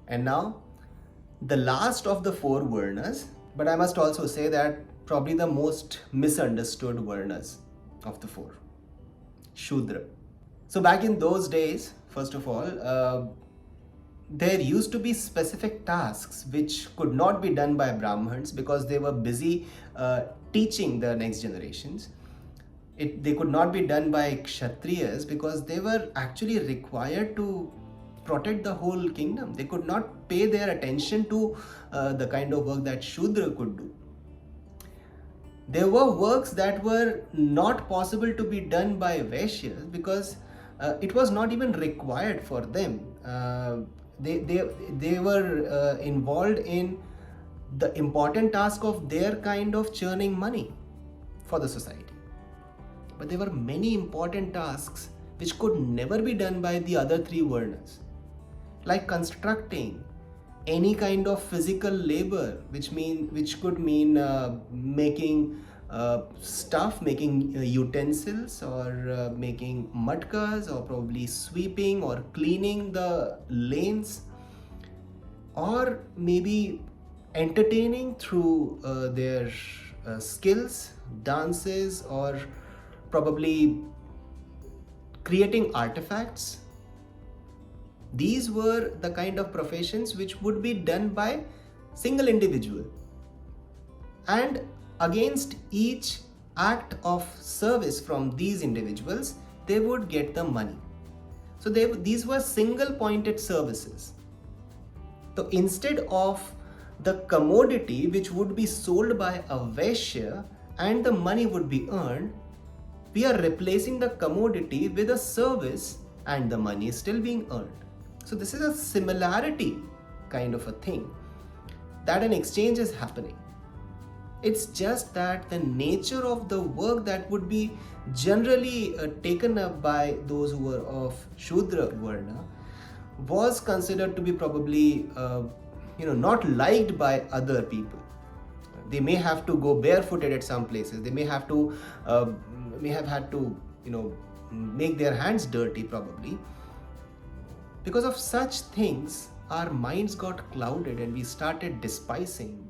And now, the last of the four Varnas, but I must also say that probably the most misunderstood Varnas of the four, Shudra. So back in those days, first of all, there used to be specific tasks which could not be done by Brahmins because they were busy teaching the next generations. They could not be done by Kshatriyas because they were actually required to protect the whole kingdom. They could not pay their attention to the kind of work that Shudra could do. There were works that were not possible to be done by Vaishyas because it was not even required for them. They were involved in the important task of their kind of churning money for the society. But there were many important tasks which could never be done by the other three Varnas, like constructing any kind of physical labor, which could mean making stuff, making utensils, or making matkas, or probably sweeping or cleaning the lanes, or maybe entertaining through their skills, dances, or probably creating artifacts. These were the kind of professions which would be done by single individual, and against each act of service from these individuals they would get the money. So these were single pointed services. So instead of the commodity which would be sold by a Vaishya and the money would be earned, we are replacing the commodity with a service and the money is still being earned. So this is a similarity kind of a thing, that an exchange is happening. It's just that the nature of the work that would be generally taken up by those who were of Shudra Varna was considered to be probably not liked by other people. They may have to go barefooted at some places. They may have had to make their hands dirty probably. Because of such things, our minds got clouded and we started disliking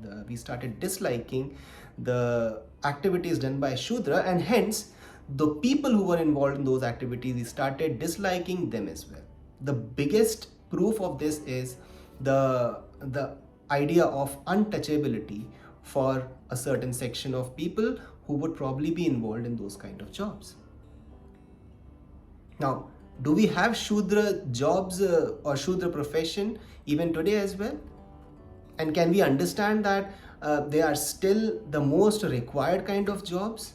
the activities done by Shudra, and hence the people who were involved in those activities, we started disliking them as well. The biggest proof of this is the idea of untouchability for a certain section of people who would probably be involved in those kind of jobs. Now, do we have Shudra jobs or Shudra profession even today as well? And can we understand that they are still the most required kind of jobs?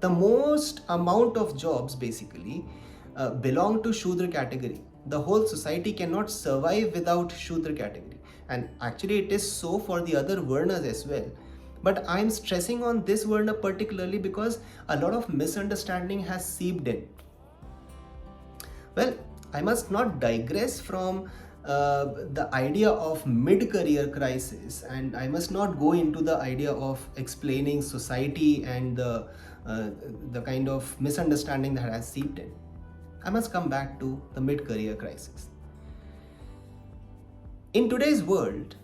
The most amount of jobs basically belong to Shudra category. The whole society cannot survive without Shudra category. And actually it is so for the other Varnas as well. But I'm stressing on this Varna particularly because a lot of misunderstanding has seeped in. Well, I must not digress from the idea of mid-career crisis, and I must not go into the idea of explaining society and the kind of misunderstanding that has seeped in. I must come back to the mid-career crisis. In today's world,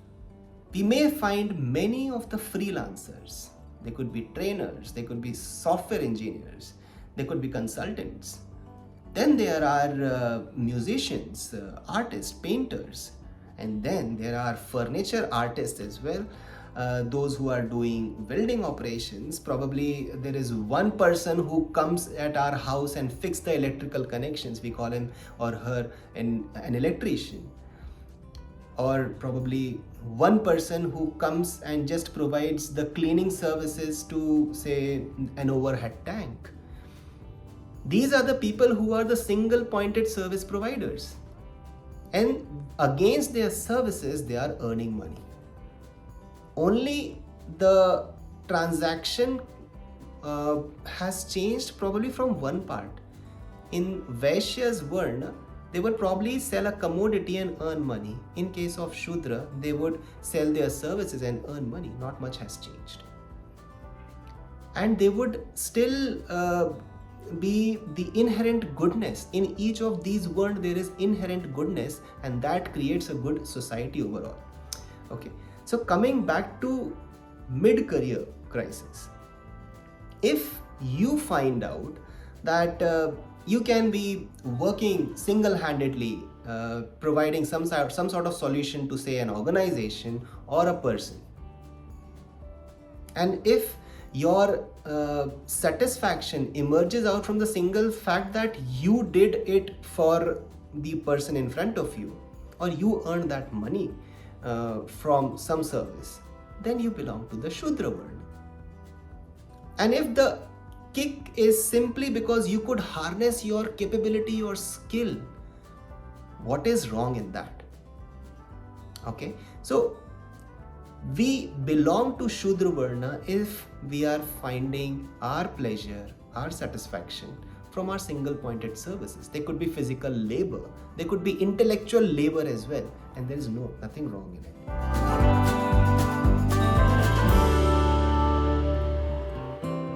we may find many of the freelancers. They could be trainers, they could be software engineers, they could be consultants. Then there are musicians, artists, painters, and then there are furniture artists as well. Those who are doing welding operations. Probably there is one person who comes at our house and fix the electrical connections. We call him or her an electrician. Or probably one person who comes and just provides the cleaning services to, say, an overhead tank. These are the people who are the single pointed service providers, and against their services they are earning money. Only the transaction has changed probably from one part. In Vaishya's Varna, they would probably sell a commodity and earn money. In case of Shudra, they would sell their services and earn money. Not much has changed. And they would still be the inherent goodness. In each of these words there is inherent goodness, and that creates a good society overall. Okay, so coming back to mid-career crisis, if you find out that you can be working single-handedly, providing some sort of solution to, say, an organization or a person, and if your satisfaction emerges out from the single fact that you did it for the person in front of you, or you earned that money from some service, then you belong to the Shudra world. And if the kick is simply because you could harness your capability or skill, what is wrong in that? Okay, so we belong to Shudra Varna if we are finding our pleasure, our satisfaction from our single pointed services. They could be physical labor, they could be intellectual labor as well, and there is nothing wrong in it.